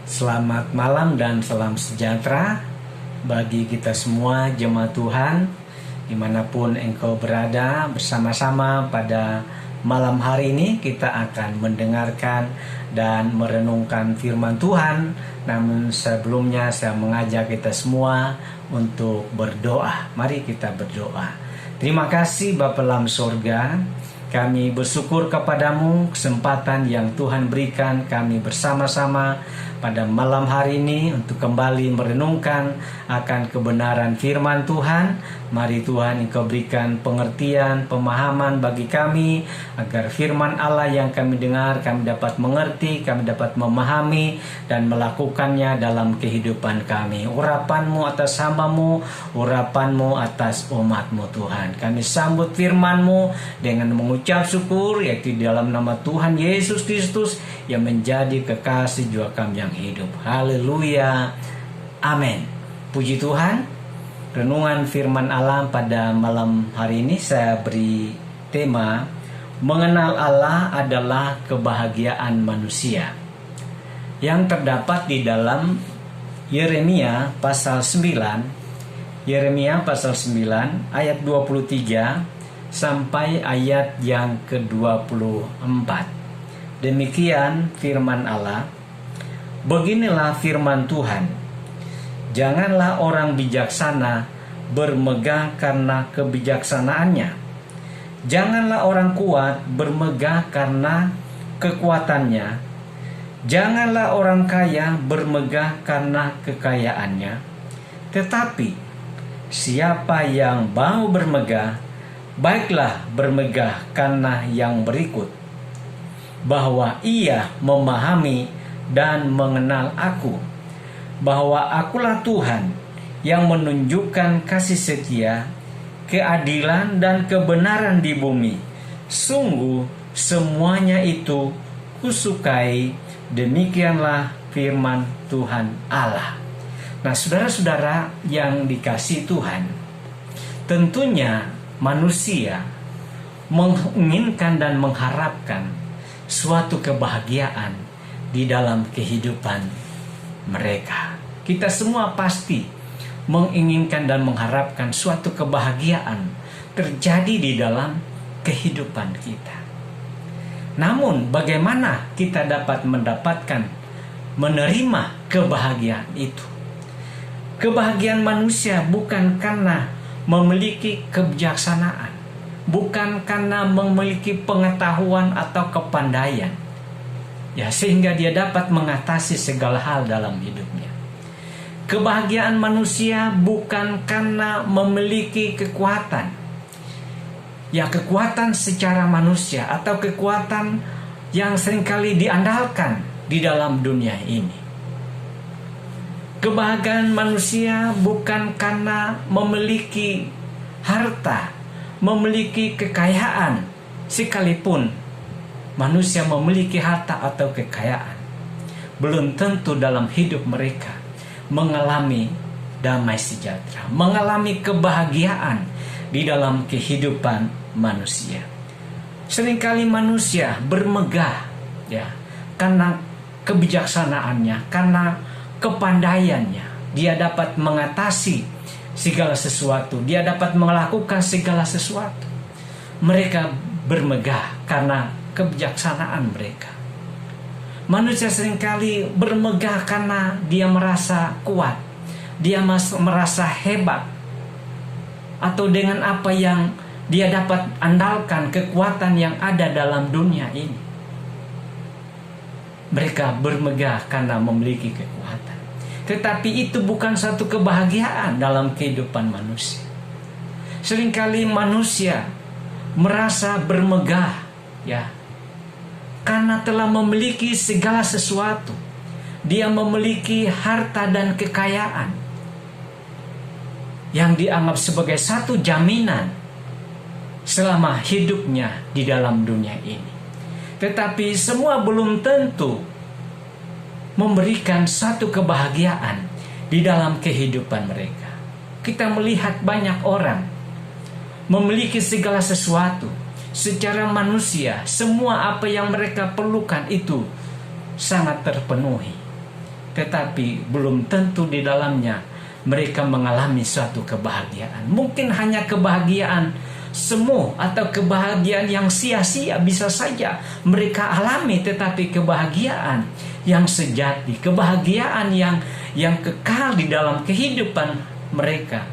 Selamat malam dan salam sejahtera bagi kita semua jemaat Tuhan dimanapun engkau berada. Bersama-sama pada malam hari ini kita akan mendengarkan dan merenungkan firman Tuhan. Namun sebelumnya saya mengajak kita semua untuk berdoa. Mari kita berdoa. Terima kasih Bapa dalam surga, kami bersyukur kepadamu kesempatan yang Tuhan berikan kami bersama-sama pada malam hari ini untuk kembali merenungkan akan kebenaran firman Tuhan. Mari Tuhan Engkau berikan pengertian, pemahaman bagi kami agar firman Allah yang kami dengar kami dapat mengerti, kami dapat memahami dan melakukannya dalam kehidupan kami. Urapan-Mu atas hamba-Mu, urapan-Mu atas umat-Mu Tuhan. Kami sambut firman-Mu dengan mengucap syukur yaitu di dalam nama Tuhan Yesus Kristus yang menjadi kekasih jiwa kami yang hidup. Haleluya. Amin. Puji Tuhan. Renungan firman Allah pada malam hari ini saya beri tema mengenal Allah adalah kebahagiaan manusia, yang terdapat di dalam Yeremia pasal 9 ayat 23 sampai ayat yang ke-24. Demikian firman Allah. Beginilah firman Tuhan. Janganlah orang bijaksana bermegah karena kebijaksanaannya. Janganlah orang kuat bermegah karena kekuatannya. Janganlah orang kaya bermegah karena kekayaannya. Tetapi siapa yang mau bermegah, baiklah bermegah karena yang berikut, bahwa ia memahami dan mengenal aku, bahwa akulah Tuhan yang menunjukkan kasih setia, keadilan dan kebenaran di bumi. Sungguh semuanya itu kusukai. Demikianlah firman Tuhan Allah. Nah, saudara-saudara yang dikasihi Tuhan, tentunya manusia menginginkan dan mengharapkan suatu kebahagiaan di dalam kehidupan mereka. Kita semua pasti menginginkan dan mengharapkan suatu kebahagiaan terjadi di dalam kehidupan kita. Namun bagaimana kita dapat menerima kebahagiaan itu? Kebahagiaan manusia bukan karena memiliki kebijaksanaan, bukan karena memiliki pengetahuan atau kepandaian, sehingga dia dapat mengatasi segala hal dalam hidupnya. Kebahagiaan manusia bukan karena memiliki kekuatan, kekuatan secara manusia atau kekuatan yang seringkali diandalkan di dalam dunia ini. Kebahagiaan manusia bukan karena memiliki harta, memiliki kekayaan, sekalipun manusia memiliki harta atau kekayaan, belum tentu dalam hidup mereka mengalami damai sejahtera, mengalami kebahagiaan di dalam kehidupan manusia. Seringkali manusia bermegah karena kebijaksanaannya, karena kepandaiannya. Dia dapat mengatasi segala sesuatu, dia dapat melakukan segala sesuatu. Mereka bermegah karena kebijaksanaan mereka. Manusia seringkali bermegah karena dia merasa kuat, dia merasa hebat, atau dengan apa yang dia dapat andalkan, kekuatan yang ada dalam dunia ini. Mereka bermegah karena memiliki kekuatan. Tetapi itu bukan satu kebahagiaan dalam kehidupan manusia. Seringkali manusia merasa bermegah karena telah memiliki segala sesuatu. Dia memiliki harta dan kekayaan yang dianggap sebagai satu jaminan selama hidupnya di dalam dunia ini. Tetapi semua belum tentu memberikan satu kebahagiaan di dalam kehidupan mereka. Kita melihat banyak orang memiliki segala sesuatu. Secara manusia, semua apa yang mereka perlukan itu sangat terpenuhi. tetapi belum tentu di dalamnya mereka mengalami suatu kebahagiaan. Mungkin hanya kebahagiaan semu atau kebahagiaan yang sia-sia bisa saja mereka alami, tetapi kebahagiaan yang sejati, kebahagiaan yang kekal di dalam kehidupan mereka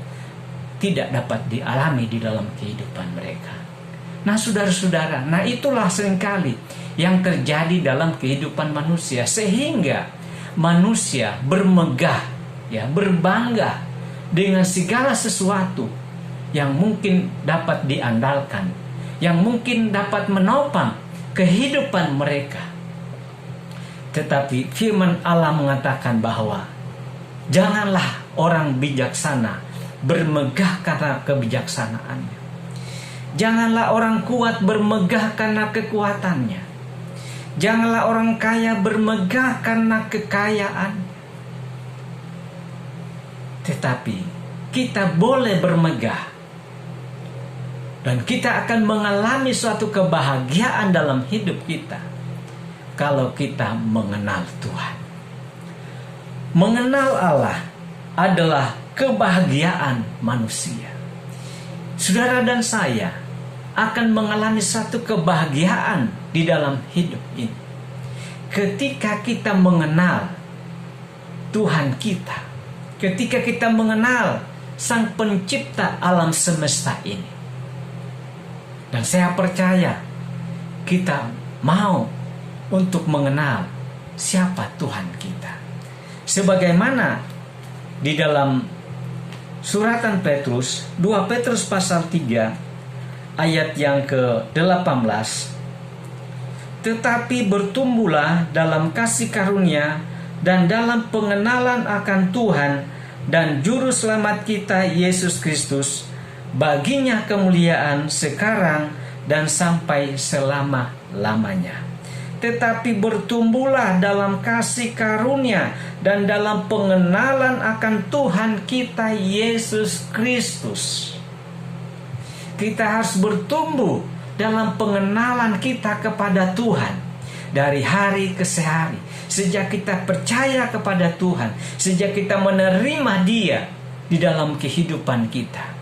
tidak dapat dialami di dalam kehidupan mereka. Nah, saudara-saudara, itulah seringkali yang terjadi dalam kehidupan manusia, sehingga manusia bermegah, berbangga dengan segala sesuatu yang mungkin dapat diandalkan, yang mungkin dapat menopang kehidupan mereka. Tetapi firman Allah mengatakan bahwa janganlah orang bijaksana bermegah karena kebijaksanaannya. Janganlah orang kuat bermegah karena kekuatannya. Janganlah orang kaya bermegah karena kekayaan. Tetapi kita boleh bermegah, dan kita akan mengalami suatu kebahagiaan dalam hidup kita kalau kita mengenal Tuhan. Mengenal Allah adalah kebahagiaan manusia. Saudara dan saya akan mengalami satu kebahagiaan di dalam hidup ini ketika kita mengenal Tuhan kita, ketika kita mengenal Sang Pencipta alam semesta ini. Dan saya percaya kita mau untuk mengenal siapa Tuhan kita. Sebagaimana di dalam suratan Petrus, 2 Petrus pasal 3 ayat yang ke-18, tetapi bertumbuhlah dalam kasih karunia dan dalam pengenalan akan Tuhan dan Juru Selamat kita Yesus Kristus. Baginya kemuliaan sekarang dan sampai selama-lamanya. Tetapi bertumbuhlah dalam kasih karunia dan dalam pengenalan akan Tuhan kita Yesus Kristus. Kita harus bertumbuh dalam pengenalan kita kepada Tuhan dari hari ke hari. Sejak kita percaya kepada Tuhan, sejak kita menerima Dia di dalam kehidupan kita.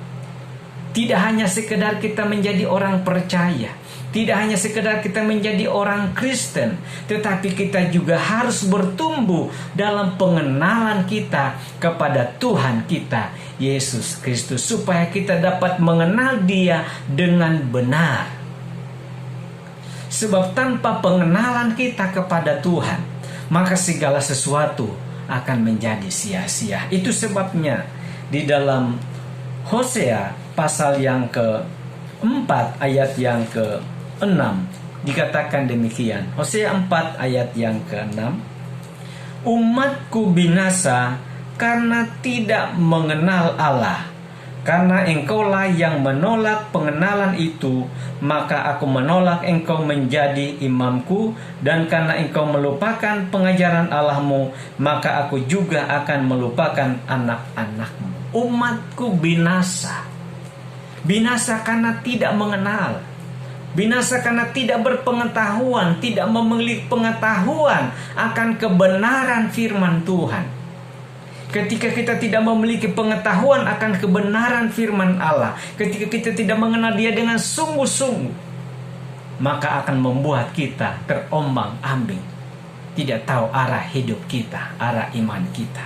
Tidak hanya sekedar kita menjadi orang percaya, tidak hanya sekedar kita menjadi orang Kristen, tetapi kita juga harus bertumbuh dalam pengenalan kita kepada Tuhan kita Yesus Kristus, supaya kita dapat mengenal Dia dengan benar. Sebab tanpa pengenalan kita kepada Tuhan, maka segala sesuatu akan menjadi sia-sia. Itu sebabnya di dalam Hosea pasal yang ke-4 ayat yang ke-6 dikatakan demikian. Hosea 4 ayat yang ke-6, umatku binasa karena tidak mengenal Allah. Karena engkaulah yang menolak pengenalan itu, maka aku menolak engkau menjadi imamku. Dan karena engkau melupakan pengajaran Allahmu, maka aku juga akan melupakan anak-anakmu. Umatku binasa. Binasa karena tidak mengenal. Binasa karena tidak berpengetahuan, tidak memiliki pengetahuan akan kebenaran firman Tuhan. Ketika kita tidak memiliki pengetahuan akan kebenaran firman Allah, ketika kita tidak mengenal Dia dengan sungguh-sungguh, maka akan membuat kita terombang-ambing, tidak tahu arah hidup kita, arah iman kita.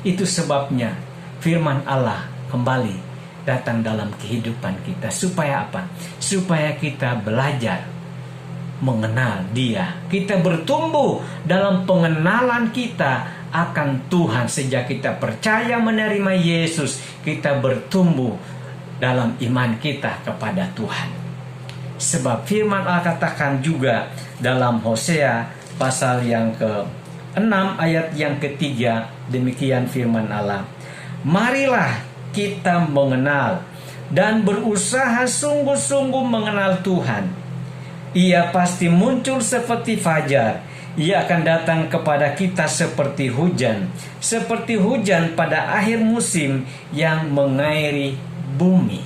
Itu sebabnya firman Allah kembali datang dalam kehidupan kita. Supaya apa? Supaya kita belajar mengenal Dia. Kita bertumbuh dalam pengenalan kita akan Tuhan. Sejak kita percaya menerima Yesus, kita bertumbuh dalam iman kita kepada Tuhan. Sebab firman Allah katakan juga dalam Hosea pasal yang ke-6 ayat yang ke-3, demikian firman Allah, marilah kita mengenal dan berusaha sungguh-sungguh mengenal Tuhan. Ia pasti muncul seperti fajar. Ia akan datang kepada kita seperti hujan pada akhir musim yang mengairi bumi.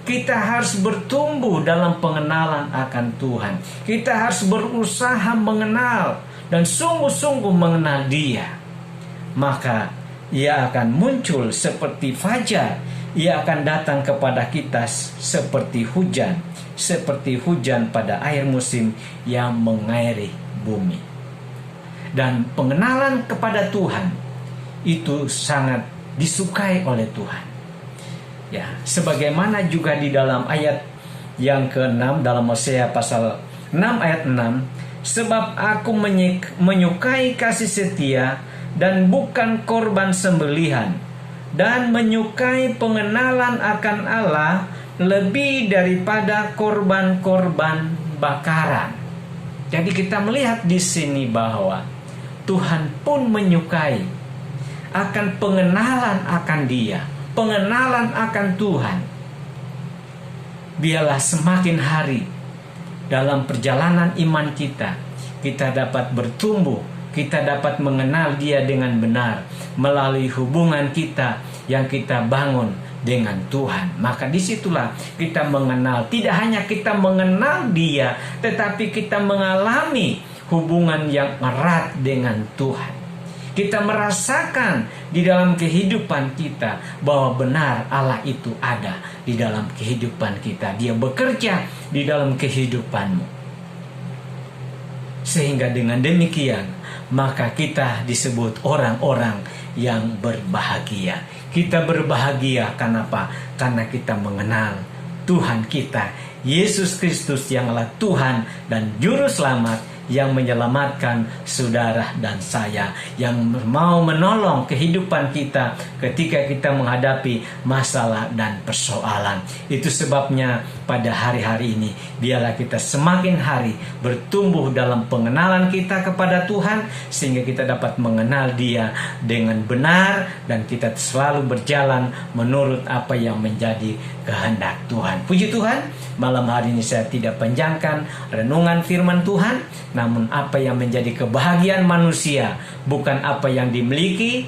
Kita harus bertumbuh dalam pengenalan akan Tuhan. Kita harus berusaha mengenal dan sungguh-sungguh mengenal Dia. maka ia akan muncul seperti fajar. Ia akan datang kepada kita seperti hujan pada air musim yang mengairi bumi. Dan pengenalan kepada Tuhan itu sangat disukai oleh Tuhan. Ya, sebagaimana juga di dalam ayat yang ke-6 dalam Hosea pasal 6 ayat 6, sebab aku menyukai kasih setia dan bukan korban sembelihan, dan menyukai pengenalan akan Allah lebih daripada korban-korban bakaran. Jadi kita melihat di sini bahwa Tuhan pun menyukai akan pengenalan akan Dia, pengenalan akan Tuhan. Biarlah semakin hari dalam perjalanan iman kita dapat bertumbuh, kita dapat mengenal Dia dengan benar melalui hubungan kita yang kita bangun dengan Tuhan. Maka disitulah kita mengenal, tidak hanya kita mengenal Dia, tetapi kita mengalami hubungan yang erat dengan Tuhan. Kita merasakan di dalam kehidupan kita bahwa benar Allah itu ada di dalam kehidupan kita. Dia bekerja di dalam kehidupanmu. Sehingga dengan demikian, maka kita disebut orang-orang yang berbahagia. Kita berbahagia karena apa? Karena kita mengenal Tuhan kita, Yesus Kristus yang adalah Tuhan dan Juru Selamat, yang menyelamatkan saudara dan saya, yang mau menolong kehidupan kita ketika kita menghadapi masalah dan persoalan. Itu sebabnya pada hari-hari ini biarlah kita semakin hari bertumbuh dalam pengenalan kita kepada Tuhan, sehingga kita dapat mengenal Dia dengan benar dan kita selalu berjalan menurut apa yang menjadi kehendak Tuhan. Puji Tuhan, malam hari ini saya tidak panjangkan renungan firman Tuhan, namun apa yang menjadi kebahagiaan manusia bukan apa yang dimiliki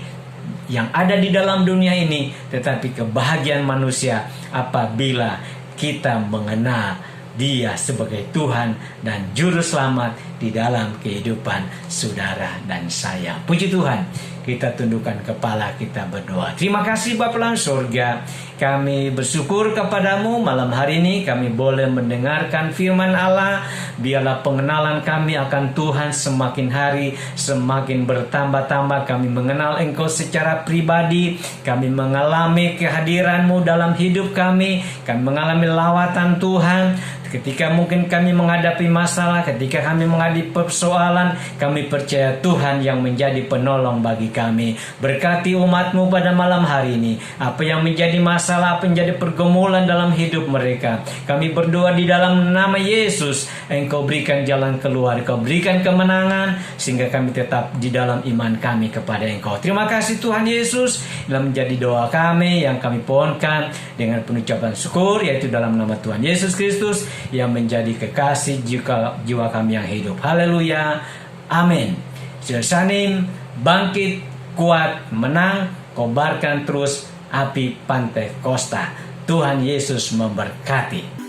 yang ada di dalam dunia ini, tetapi kebahagiaan manusia apabila kita mengenal Dia sebagai Tuhan dan Juru Selamat di dalam kehidupan saudara dan saya. Puji Tuhan, kita tundukkan kepala, kita berdoa. Terima kasih Bapa dalam surga, kami bersyukur kepadamu malam hari ini kami boleh mendengarkan firman Allah. Biarlah pengenalan kami akan Tuhan semakin hari semakin bertambah-tambah. Kami mengenal Engkau secara pribadi, kami mengalami kehadiran-Mu dalam hidup kami mengalami lawatan Tuhan. Ketika mungkin kami menghadapi masalah, ketika kami menghadapi persoalan, kami percaya Tuhan yang menjadi penolong bagi kami. Berkati umat-Mu pada malam hari ini. Apa yang menjadi masalah, apa yang menjadi pergumulan dalam hidup mereka, kami berdoa di dalam nama Yesus, Engkau berikan jalan keluar, Engkau berikan kemenangan, sehingga kami tetap di dalam iman kami kepada Engkau. Terima kasih Tuhan Yesus, dalam menjadi doa kami yang kami pohonkan dengan penucapan syukur, yaitu dalam nama Tuhan Yesus Kristus yang menjadi kekasih jiwa kami yang hidup. Haleluya, amin. Sanim, bangkit, kuat, menang, kobarkan terus api Pantekosta. Tuhan Yesus memberkati.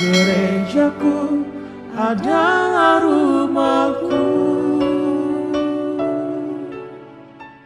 gerejaku adalah rumahku.